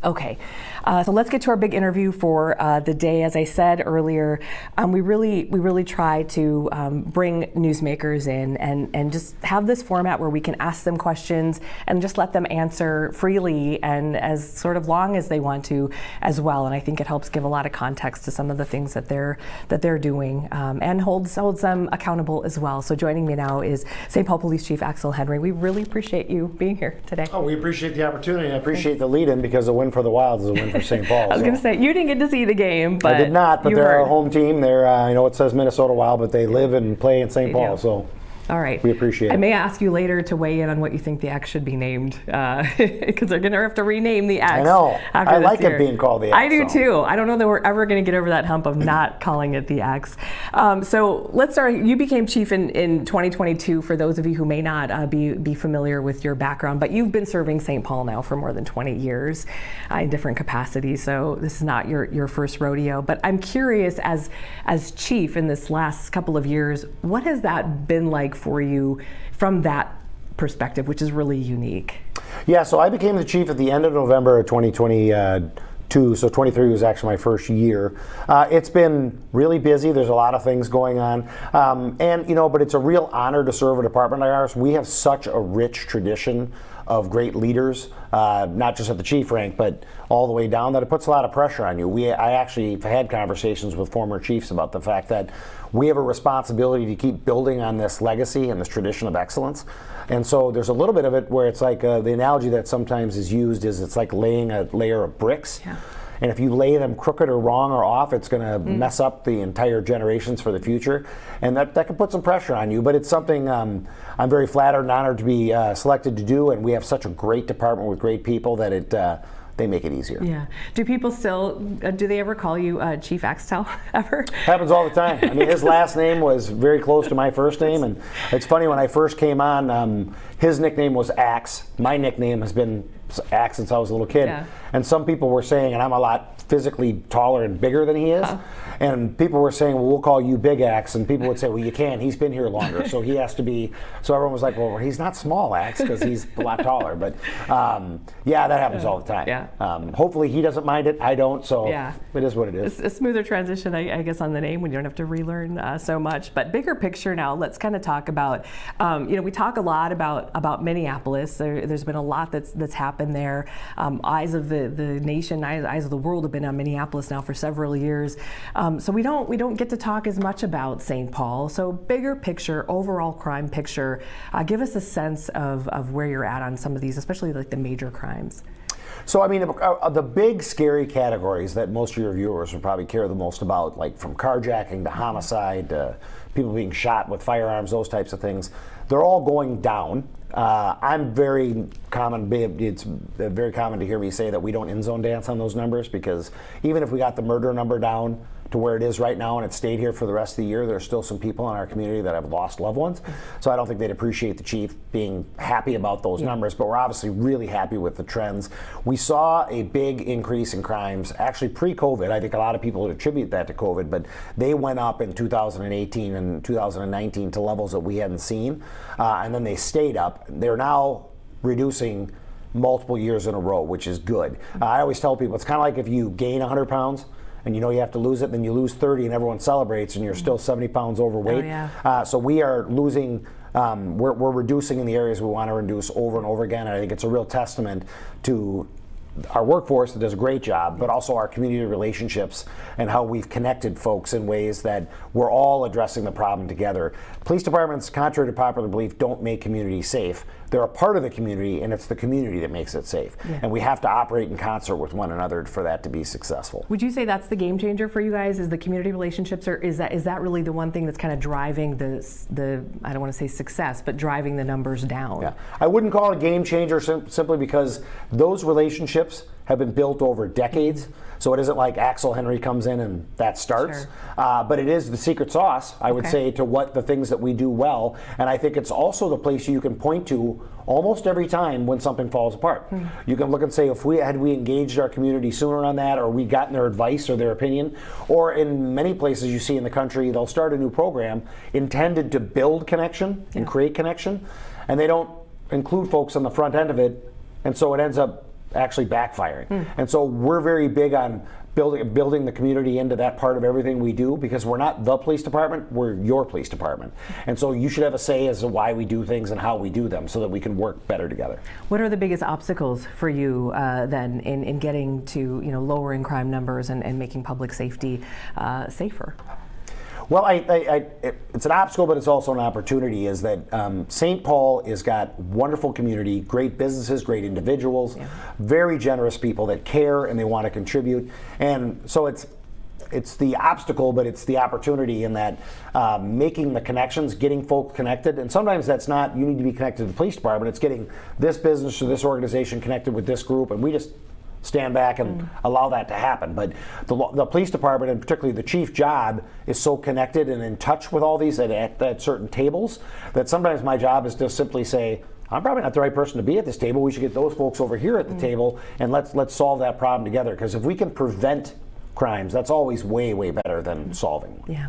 Okay, so let's get to our big interview for the day. As I said earlier, we really try to bring newsmakers in and just have this format where we can ask them questions and just let them answer freely and as sort of long as they want to as well. And I think it helps give a lot of context to some of the things that they're doing and holds them accountable as well. So joining me now is St. Paul Police Chief Axel Henry. We really appreciate you being here today. Oh, we appreciate the opportunity. I appreciate the lead-in because a win for the Wilds is a win for St. Paul. I was going to say, you didn't get to see the game, but I did not, but they're our home team. They're, I know it says Minnesota Wild, but they live and play in St. Paul, so all right. We appreciate it. I may ask you later to weigh in on what you think the X should be named, because they're going to have to rename the X. I know. I like it being called the X. I do too. I don't know that we're ever going to get over that hump of not calling it the X. So let's start. You became chief in 2022, for those of you who may not be familiar with your background, but you've been serving St. Paul now for more than 20 years in different capacities, so this is not your first rodeo. But I'm curious, as chief in this last couple of years, what has that been like for you from that perspective, which is really unique? Yeah, so I became the chief at the end of November of 2022, so 23 was actually my first year. It's been really busy. There's a lot of things going on. But it's a real honor to serve a department like ours. We have such a rich tradition of great leaders, not just at the chief rank, but all the way down, that it puts a lot of pressure on you. I actually have had conversations with former chiefs about the fact that we have a responsibility to keep building on this legacy and this tradition of excellence. And so there's a little bit of it where it's like the analogy that sometimes is used is it's like laying a layer of bricks. Yeah. And if you lay them crooked or wrong or off, it's going to mess up the entire generations for the future. And that can put some pressure on you. But it's something I'm very flattered and honored to be selected to do. And we have such a great department with great people that they make it easier. Yeah. Do people still, do they ever call you Chief Axel ever? Happens all the time. I mean, his last name was very close to my first name. And it's funny, when I first came on, his nickname was Axe. My nickname has been Axe since I was a little kid. Yeah. And some people were saying, and I'm a lot physically taller and bigger than he is, and people were saying, well, we'll call you Big Axe, and people would say, well, you can't, he's been here longer, so he has to be, so everyone was like, well, he's not Small Axe because he's a lot taller. But yeah, that happens all the time. Yeah. Hopefully he doesn't mind it, I don't, so it is what it is. It's a smoother transition, I guess, on the name when you don't have to relearn so much. But bigger picture now, let's kind of talk about, we talk a lot about Minneapolis. There's been a lot that's happened there. Eyes of the nation, eyes of the world have been on Minneapolis now for several years. So we don't get to talk as much about St. Paul. So bigger picture, overall crime picture, give us a sense of where you're at on some of these, especially like the major crimes. So I mean, the big scary categories that most of your viewers would probably care the most about, like from carjacking to homicide to people being shot with firearms, those types of things, they're all going down. It's very common to hear me say that we don't end zone dance on those numbers, because even if we got the murder number down to where it is right now and it stayed here for the rest of the year, there's still some people in our community that have lost loved ones. So I don't think they'd appreciate the chief being happy about those numbers, but we're obviously really happy with the trends. We saw a big increase in crimes actually pre-COVID. I think a lot of people would attribute that to COVID, but they went up in 2018 and 2019 to levels that we hadn't seen, and then they stayed up. They're now reducing multiple years in a row, which is good. I always tell people, it's kind of like if you gain 100 pounds, and you know you have to lose it, then you lose 30 and everyone celebrates and you're still 70 pounds overweight. Oh, yeah. So we are losing, we're reducing in the areas we want to reduce over and over again, and I think it's a real testament to our workforce that does a great job, but also our community relationships and how we've connected folks in ways that we're all addressing the problem together. Police departments, contrary to popular belief, don't make communities safe. They're a part of the community, and it's the community that makes it safe. Yeah. And we have to operate in concert with one another for that to be successful. Would you say that's the game changer for you guys, is the community relationships, or is that really the one thing that's kind of driving the I don't want to say success, but driving the numbers down? Yeah. I wouldn't call it a game changer simply because those relationships have been built over decades. So it isn't like Axel Henry comes in and that starts. Sure. But it is the secret sauce, I would say, to what the things that we do well. And I think it's also the place you can point to almost every time when something falls apart. You can look and say, if we engaged our community sooner on that, or we gotten their advice or their opinion, or in many places you see in the country, they'll start a new program intended to build connection and create connection, and they don't include folks on the front end of it, and so it ends up actually backfiring. And so we're very big on building the community into that part of everything we do, because we're not the police department, we're your police department. And so you should have a say as to why we do things and how we do them so that we can work better together. What are the biggest obstacles for you then in getting to lowering crime numbers and making public safety safer? Well, it's an obstacle, but it's also an opportunity, is that St. Paul has got wonderful community, great businesses, great individuals, very generous people that care and they want to contribute. And so it's the obstacle, but it's the opportunity in that making the connections, getting folks connected. And sometimes that's not, you need to be connected to the police department, it's getting this business or this organization connected with this group, and we just stand back and allow that to happen. But the police department, and particularly the chief job, is so connected and in touch with all these at certain tables that sometimes my job is to simply say, I'm probably not the right person to be at this table. We should get those folks over here at the table, and let's solve that problem together. Because if we can prevent crimes, that's always way, way better than solving. Yeah.